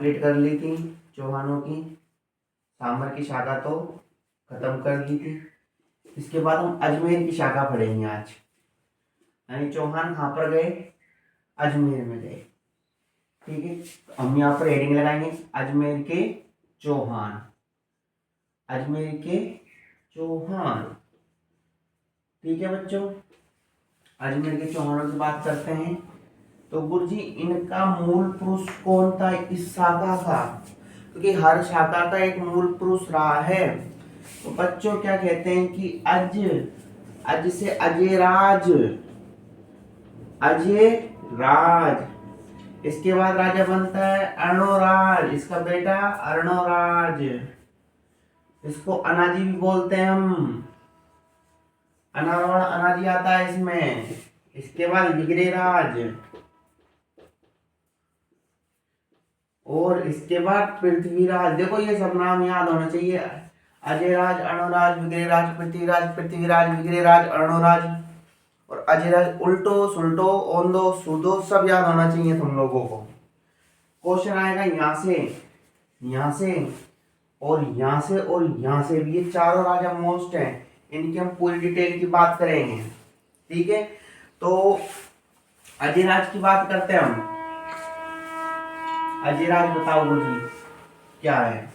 Complete कर ली थी चौहानों की, सांबर की शाखा तो खत्म कर ली थी। इसके बाद हम अजमेर की शाखा पढ़ेंगे आज, यानी चौहान कहाँ पर गए, अजमेर में गए। ठीक है, तो हम यहाँ पर हेडिंग लगाएंगे अजमेर के चौहान, अजमेर के चौहान। ठीक है बच्चों, अजमेर के चौहानों की बात करते हैं। तो गुरुजी इनका मूल पुरुष कौन था इस शाखा का, क्योंकि हर शाखा का एक मूल पुरुष रहा है। तो बच्चों क्या कहते हैं कि अज से अजयराज, अजयराज। इसके बाद राजा बनता है अर्णोराज, इसका बेटा अर्णोराज, इसको अनाजी भी बोलते हैं हम, अनारवण अनाजी आता है इसमें। इसके बाद विग्रहराज, और इसके बाद पृथ्वीराज। देखो ये सब नाम याद होना चाहिए, अजयराज, अर्णोराज, विग्रहराज, पृथ्वीराज, पृथ्वीराज, विग्रहराज, अर्णोराज और अजयराज। उल्टो सुल्टो ओंदो सूदो सब याद होना चाहिए तुम लोगों को। क्वेश्चन आएगा यहाँ से, यहाँ से और यहाँ से और यहाँ से भी। ये चारों राजा मोस्ट हैं, इनकी हम पूरी डिटेल की बात करेंगे। ठीक है, तो अजयराज की बात करते हैं हम। अजयराज बताओ गुरुजी क्या है।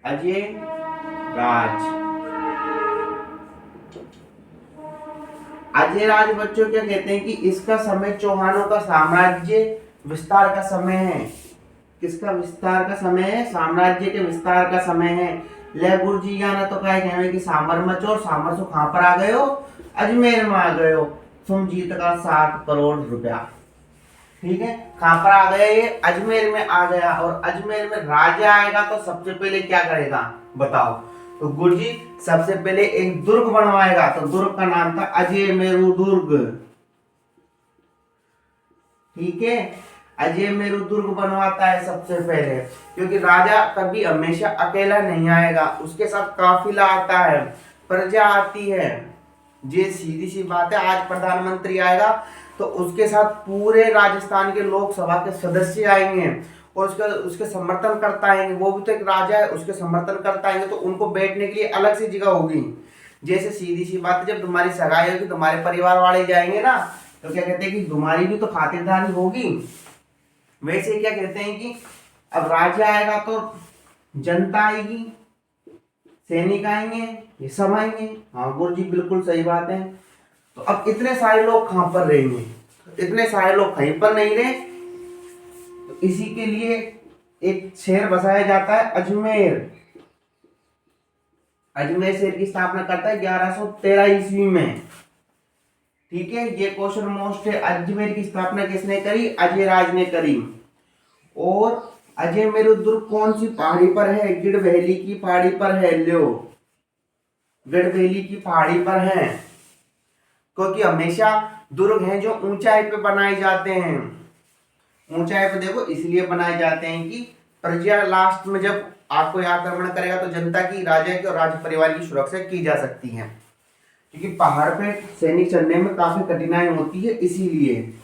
अजयराज, अजयराज बच्चों क्या कहते हैं कि इसका समय चौहानों का साम्राज्य विस्तार का समय है। किसका विस्तार का समय है, साम्राज्य के विस्तार का समय है। ले गुरुजी यहाँ तो क्या कहने कि सामर मचो, और सामर से कहां पर आ गए हो, अजमेर में आ गए हो। तुम जीत का 7 करोड़ रुपया। ठीक है, कहां पर आ गए, ये अजमेर में आ गया। और अजमेर में राजा आएगा तो सबसे पहले क्या करेगा बताओ। तो गुरुजी सबसे पहले एक दुर्ग बनवाएगा, तो दुर्ग का नाम था अजयमेरु दुर्ग। ठीक है, अजयमेरु दुर्ग बनवाता है सबसे पहले, क्योंकि राजा कभी हमेशा अकेला नहीं आएगा, उसके साथ काफिला आता है, प्रजा आती है। ये सीधी सी बात है, आज प्रधानमंत्री आएगा तो उसके साथ पूरे राजस्थान के लोकसभा के सदस्य आएंगे और उसके समर्थन करता आएंगे। वो भी तो एक राजा है, उसके समर्थन करता आएंगे, तो उनको बैठने के लिए अलग से जगह होगी। जैसे सीधी सी बात है, जब तुम्हारी सगाई होगी तुम्हारे परिवार वाले जाएंगे ना, तो क्या कहते हैं कि तुम्हारी भी तो खातिरदारी होगी। वैसे क्या कहते हैं कि अब राजा आएगा तो जनता आएगी, सैनिक आएंगे, ये सब आएंगे। हाँ गुरुजी बिल्कुल सही बात है। तो अब इतने सारे लोग कहां पर रहेंगे, इतने सारे लोग कहीं पर नहीं रहे, तो इसी के लिए एक शहर बसाया जाता है अजमेर। अजमेर शहर की स्थापना करता है 1113 ईस्वी में। ठीक है, ये क्वेश्चन मोस्ट है। अजमेर की स्थापना किसने करी, अजयराज ने करी। और अजयमेरु दुर्ग कौन सी पहाड़ी पर है, गिड़वैली की पहाड़ी पर है। लो, गिड़वैली की पहाड़ी पर है, क्योंकि हमेशा दुर्ग हैं जो ऊंचाई पे बनाए जाते हैं। ऊंचाई पे देखो इसलिए बनाए जाते हैं कि प्रजा लास्ट में जब आपको आक्रमण करेगा तो जनता की, राजा की और राज परिवार की सुरक्षा की जा सकती है, क्योंकि पहाड़ पे सैनिक चढ़ने में काफी कठिनाई होती है, इसीलिए।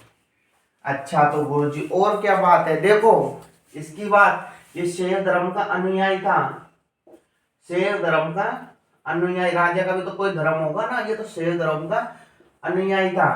अच्छा तो गुरुजी और क्या बात है, देखो इसकी बात, ये शैव धर्म का अनुयायी था, शैव धर्म का अनुयायी। राजा का भी तो कोई धर्म होगा ना, ये तो शैव धर्म का अनुयायी था।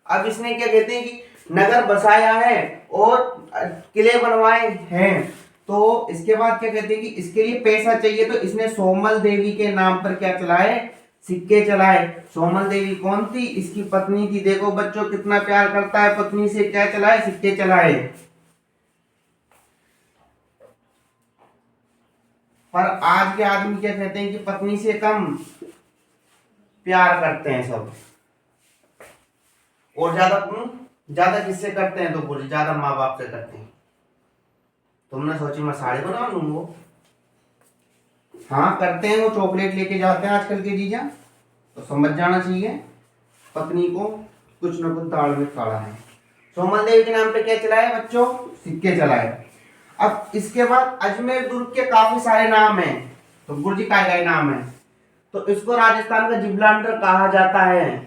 अब इसने क्या कहते हैं कि नगर बसाया है और किले बनवाए हैं। तो इसके बाद क्या कहते हैं कि इसके लिए पैसा चाहिए, तो इसने सोमल देवी के नाम पर क्या चलाए, सिक्के चलाए। सोमल देवी कौन थी, इसकी पत्नी थी। देखो बच्चों कितना प्यार करता है पत्नी से, क्या चलाए, सिक्के चलाए। पर आज के आदमी क्या कहते हैं कि पत्नी से कम प्यार करते हैं सब, और ज्यादा किससे करते हैं, तो बोले ज्यादा माँ बाप से करते हैं। तुमने सोची मैं साड़ी बना लूंगा, हाँ करते हैं। वो चॉकलेट लेके जाते हैं आजकल के जीजा, तो समझ जाना चाहिए पत्नी को कुछ न कुछ दाल में काला है। सोमल देवी के नाम पे क्या चलाए बच्चों, सिक्के चलाए। अब इसके बाद अजमेर दुर्ग के काफी सारे नाम हैं, तो गुरुजी का नाम है, तो इसको राजस्थान का जिब्राल्टर कहा जाता है।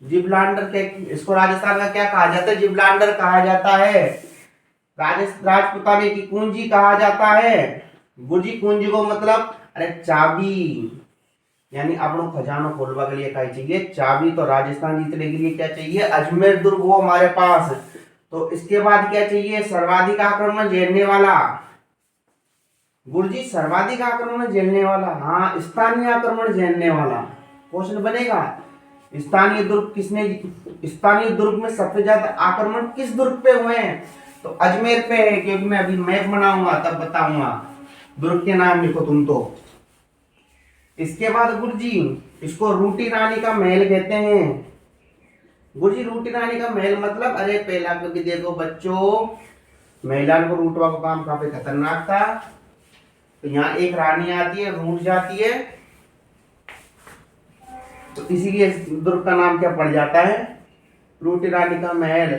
जिब्लांडर के, इसको राजस्थान का क्या कहा जाता है? जिब्लांडर कहा जाता है। राजपुताने की कुंजी कहा जाता है। गुरजी कुंजी को मतलब अरे चाबी, यानी अपनो खजानो खोलवा के लिए क्या चाहिए? चाबी। तो राजस्थान जीतने के लिए क्या चाहिए? अजमेर दुर्ग हो हमारे पास। तो इसके बाद क्या चाहिए? सर्वाधिक आक्रमण झेलने वाला। गुरुजी सर्वाधिक आक्रमण झेलने वाला, हाँ स्थानीय आक्रमण झेलने वाला क्वेश्चन बनेगा। स्थानीय दुर्ग किसने, स्थानीय दुर्ग में सबसे ज्यादा आक्रमण किस दुर्ग पे हुए हैं? तो अजमेर पे है, क्योंकि मैं अभी मैप बनाऊंगा तब बताऊंगा। दुर्ग के नाम लिखो तुम तो। इसके बाद गुरुजी इसको रूटी रानी का महल कहते हैं। गुरुजी रूटी रानी का महल मतलब, अरे पहला कभी देखो बच्चों, महिला को रूटवा का काम काफी खतरनाक था। तो यहाँ एक रानी आती है, रूठ जाती है, तो इसीलिए इस दुर्ग का नाम क्या पड़ जाता है? रूटी रानी का महल।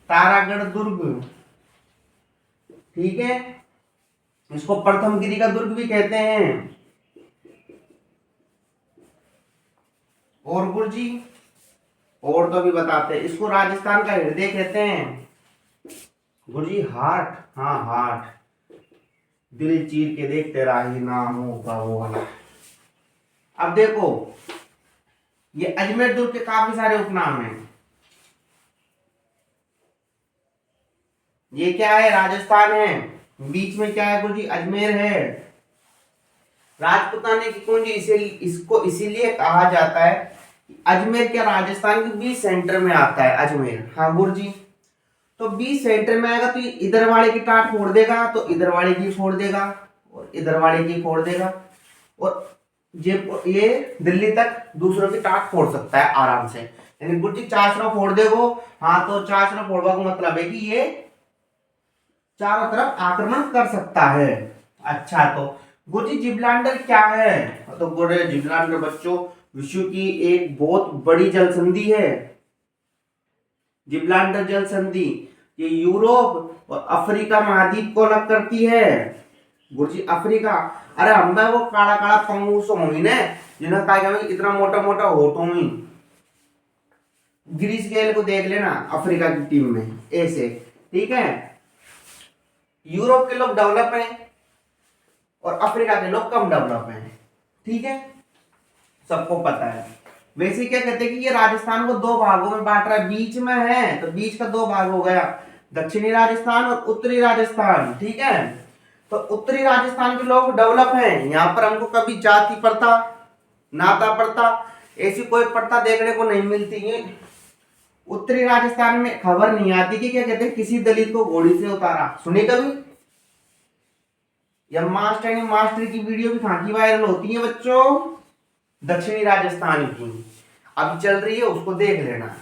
तारागढ़ दुर्ग, ठीक है, इसको प्रथमगिरी का दुर्ग भी कहते हैं। और गुरुजी और तो भी बताते हैं, इसको राजस्थान का हृदय कहते हैं। गुरुजी हार्ट, हाँ हार्ट, दिल चीर के देख तेरा ही नाम होगा वो वाला। अब देखो ये अजमेर दुर्ग के काफी सारे उपनाम हैं। ये क्या है? राजस्थान है, बीच में क्या है गुरुजी? अजमेर है। राजपुताने की कुंजी इसको इसीलिए कहा जाता है, अजमेर क्या राजस्थान के बीच सेंटर में आता है अजमेर। हाँ गुरुजी, तो बीच सेंटर में आएगा तो इधर वाले की टाट फोड़ देगा, तो इधर वाले की फोड़ देगा, और इधर वाले की फोड़ देगा, और ये दिल्ली तक दूसरों की टाट फोड़ सकता है आराम से। यानी गुरुजी चाचरा फोड़ देगो, हाँ तो चाचरा फोड़वा का मतलब है कि ये चारों तरफ आक्रमण कर सकता है। अच्छा, तो गुरुजी जिब्लांडर क्या है? तो गुरु जिब्लांडर बच्चों विश्व की एक बहुत बड़ी जल संधि है। जिब्लांडर जल संधि ये यूरोप और अफ्रीका महाद्वीप को अलग करती है। गुरुजी अफ्रीका, अरे हम वो काला काला पंगूस होंगी ने, जिन्हें कहा इतना मोटा मोटा होठ होंगी। ग्रीस गेल को देख लेना अफ्रीका की टीम में ऐसे, ठीक है। यूरोप के लोग डेवलप हैं और अफ्रीका के लोग कम डेवलप हैं, ठीक है, सबको पता है। वैसे क्या कहते हैं कि ये राजस्थान को दो भागों में बांट रहा है, बीच में है तो बीच का दो भाग हो गया, दक्षिणी राजस्थान और उत्तरी राजस्थान, ठीक है। तो उत्तरी राजस्थान के लोग डेवलप हैं, यहाँ पर हमको कभी जाति प्रथा, नाता प्रथा, ऐसी कोई प्रथा देखने को नहीं मिलती है। उत्तरी राजस्थान में खबर नहीं आती कि क्या कहते हैं किसी दलित को घोड़ी से उतारा, सुनी कभी? या मास्टर मास्टर की वीडियो भी खाकी वायरल होती है बच्चों, दक्षिणी राजस्थान की अब चल रही है, उसको देख लेना।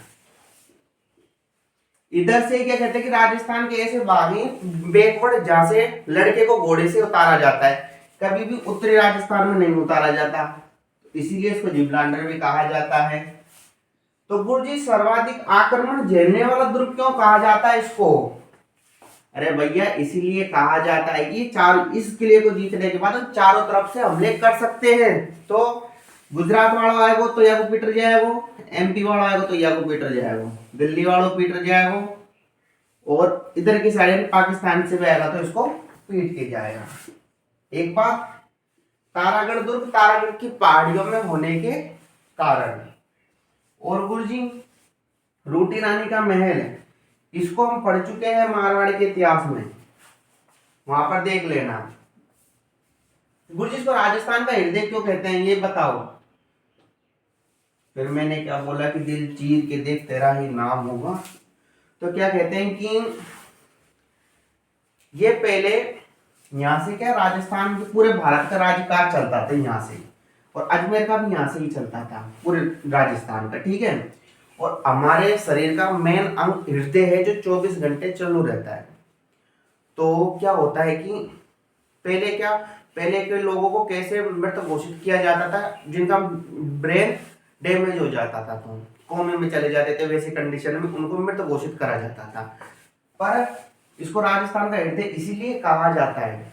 इधर से क्या कहते हैं कि राजस्थान के ऐसे भाग हैं बैकवर्ड जहां से लड़के को घोड़े से उतारा जाता है, कभी भी उत्तरी राजस्थान में नहीं उतारा जाता, इसीलिए इसको जिब्लांडर भी कहा जाता है। तो गुरुजी सर्वाधिक आक्रमण झेलने वाला दुर्ग क्यों कहा जाता है इसको? अरे भैया इसीलिए कहा जाता है कि इस किले को जीतने के बाद हम चारों तरफ से हमले कर सकते हैं। तो गुजरात वाला आएगो तो या को पीटर जाएगो, एमपी वाला आएगो तो या को पीटर जाएगो, दिल्ली वालों पीटर जाएगो, और इधर की साइड पाकिस्तान से भी आएगा तो इसको पीट के जाएगा। एक बात, तारागढ़ दुर्ग तारागढ़ की पहाड़ियों में होने के कारण। और गुरुजी रूटी रानी का महल, इसको हम पढ़ चुके हैं मारवाड़ के इतिहास में, वहां पर देख लेना। गुरुजी इसको राजस्थान का हृदय क्यों कहते हैं ये बताओ? फिर मैंने क्या बोला कि दिल चीर के देख तेरा ही नाम होगा। तो क्या कहते हैं कि ये पहले यहाँ से क्या राजस्थान के पूरे भारत का राज्यकाल चलता था यहाँ से, और अजमेर का भी यहाँ से ही चलता था पूरे राजस्थान का, ठीक है। और हमारे शरीर का मेन अंग हृदय है जो 24 घंटे चालू रहता है। तो क्या होता है कि पहले के लोगों को कैसे मृत घोषित किया जाता था, जिनका ब्रेन डैमेज हो जाता था तो कोमे में चले जाते थे, वैसी कंडीशन में उनको मृत घोषित करा जाता था। पर इसको राजस्थान का हृदय इसीलिए कहा जाता है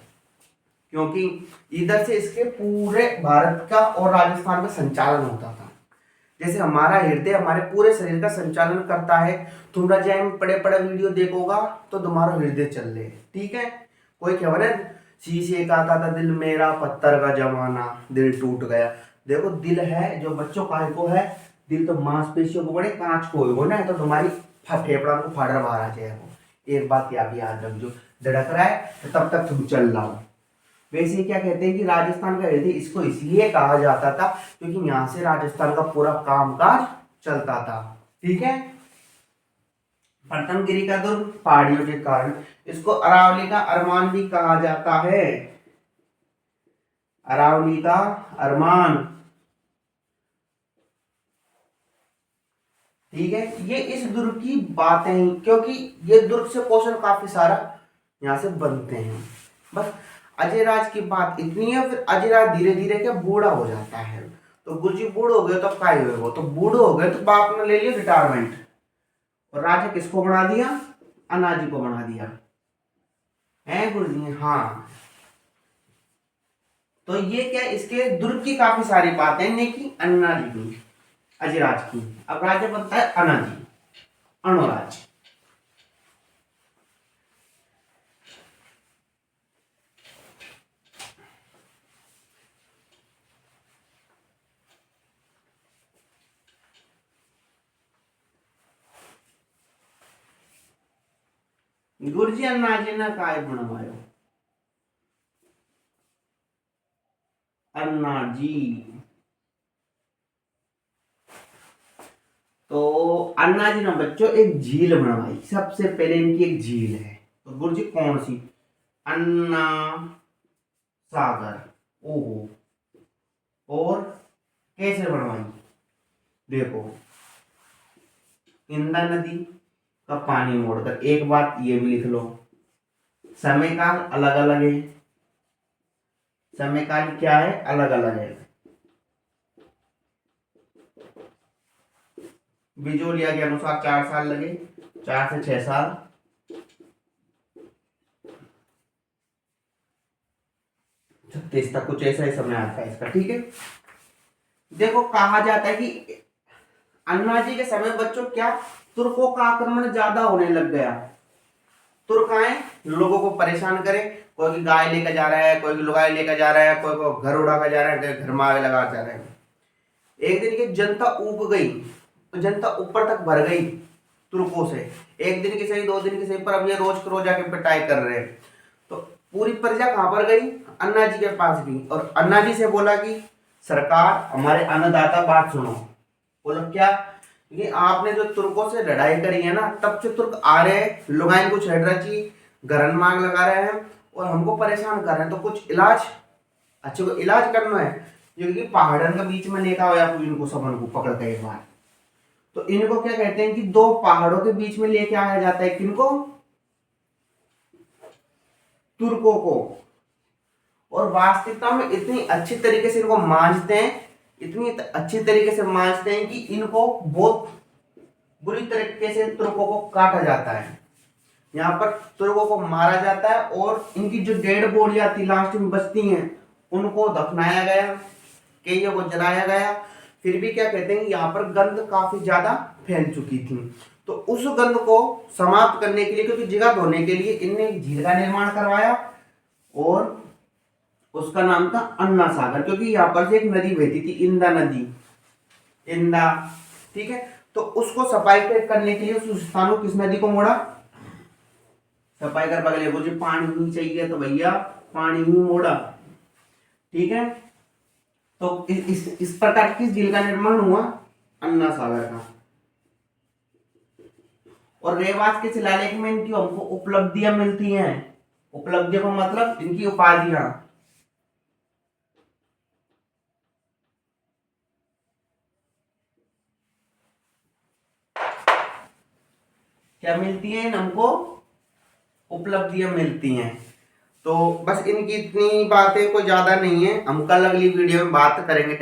क्योंकि इधर से इसके पूरे भारत का और राजस्थान का संचालन होता था। जैसे हमारा हृदय हमारे पूरे शरीर का संचालन करता है। तुमरा जैम पड़े पड़े वीडियो देखोगा तो तुम्हारा हृदय चल रहे, ठीक है। कोई खबर है शीशे का था दिल मेरा पत्थर का जमाना दिल टूट गया। देखो दिल है जो बच्चों का को है, दिल तो मांसपेशियों को बड़े कांच को हो ना, तो तुम्हारी फेफड़ा को फाड़र बाहर आ जाएगा। एक बात याद रखो, धड़क रहा है तो तब तक तुम चल रहा हो। वैसे क्या कहते हैं कि राजस्थान का हृदय इसको इसलिए कहा जाता था क्योंकि यहाँ से राजस्थान का पूरा कामकाज चलता था, ठीक है। प्रथमगिरी का दुर्ग पहाड़ियों के कारण, इसको अरावली का अरमान भी कहा जाता है। अरावली का अरमान, ठीक है। ये इस दुर्ग की बातें, क्योंकि ये दुर्ग से क्वेश्चन काफी सारा यहाँ से बनते हैं। बस अजयराज की बात इतनी है। फिर अजयराज धीरे धीरे क्या बूढ़ा हो जाता है। तो गुरुजी बूढ़ हो गए तो काय हुए, वो तो बूढ़ हो गए तो बाप ने ले लिया रिटायरमेंट, और राजा किसको बना दिया, अन्नाजी को बना दिया है गुरुजी। हाँ, तो ये क्या इसके दुर्ग की काफी सारी बातें ने की अन्नाजी की, अजयराज की। अब राजा बनता है अन्नाजी, अणुराज। गुरुजी अन्नाजी ने काय बनवायो, अन्नाजी। तो अन्नाजी ने बच्चों एक झील बनवाई, सबसे पहले इनकी एक झील है। तो गुरुजी कौन सी, अन्ना सागर। ओहो, और कैसे बनवाई, देखो इंदा नदी का पानी मोड़कर। एक बात ये भी लिख लो, समय काल अलग अलग है, समय काल क्या है, अलग अलग है। बिजोलिया के अनुसार 4 साल लगे, 4 से 6 साल। छत्तीस तक कुछ ऐसा ही समय आता है इसका, ठीक है। देखो कहा जाता है कि अन्नाजी के समय बच्चों क्या तुर्कों का आक्रमण ज्यादा होने लग गया। तुर्क आए लोगों को परेशान करे, कोई गाय लेकर जा रहा है, कोई लुगाई लेकर जा रहा है, कोई को घर उड़ा कर जा रहा है, घर में आग लगा जा रहा है। एक दिन की जनता उब गई, जनता ऊपर तक भर गई तुर्कों से। एक दिन की सही, 2 दिन की सही, पर अब ये रोज को रोज आके पिटाई कर रहे हैं। तो पूरी प्रजा कहां पर गई, अन्नाजी के पास गई, और अन्नाजी से बोला कि सरकार हमारे अन्नदाता बात सुनो। बोलो क्या, कि आपने जो तुर्कों से लड़ाई करी है ना, तब से तुर्क आ रहे हैं, लुगाइन को छेड़ रची, घरन मांग लगा रहे हैं और हमको परेशान कर रहे हैं। तो कुछ इलाज, अच्छे को इलाज करना है, क्योंकि पहाड़न के बीच में लेकर आया इनको, सबन को पकड़ के एक बार। तो इनको क्या कहते हैं कि 2 पहाड़ों के बीच में लेके आया जाता है, किनको, तुर्कों को। और वास्तविकता में इतनी अच्छी तरीके से इनको मांझते हैं, इतनी अच्छी तरीके से मांझते हैं कि इनको बहुत बुरी तरीके से तुर्कों को काटा जाता है। यहाँ पर तुर्कों को मारा जाता है और इनकी जो डेड बॉडी आती लास्ट में बचती हैं, उनको दफनाया गया, कईयों को जलाया गया। फिर भी क्या कहते हैं, यहाँ पर गंध काफी ज्यादा फैल चुकी थी। तो उस गंध को समाप्त करने के लिए, क्योंकि जगह धोने के लिए, इनने एक झील का निर्माण करवाया और उसका नाम था अन्ना सागर, क्योंकि यहाँ पर से एक नदी बहती थी, इंदा नदी, इंदा, ठीक है। तो उसको सफाई करने के लिए उस स्थान को किस नदी को मोड़ा, सफाई कर बगले मुझे पानी ही चाहिए तो भैया पानी ही मोड़ा, ठीक है। तो इस प्रकार किस झील का निर्माण हुआ, अन्ना सागर का। और रेवास के शिलालेख में इनकी हमको उपलब्धियां मिलती हैं। उपलब्धियों का मतलब इनकी उपाधियां, क्या मिलती हैं हमको, उपलब्धियां मिलती हैं। तो बस इनकी इतनी बातें कोई ज्यादा नहीं है, हम कल अगली वीडियो में बात करेंगे।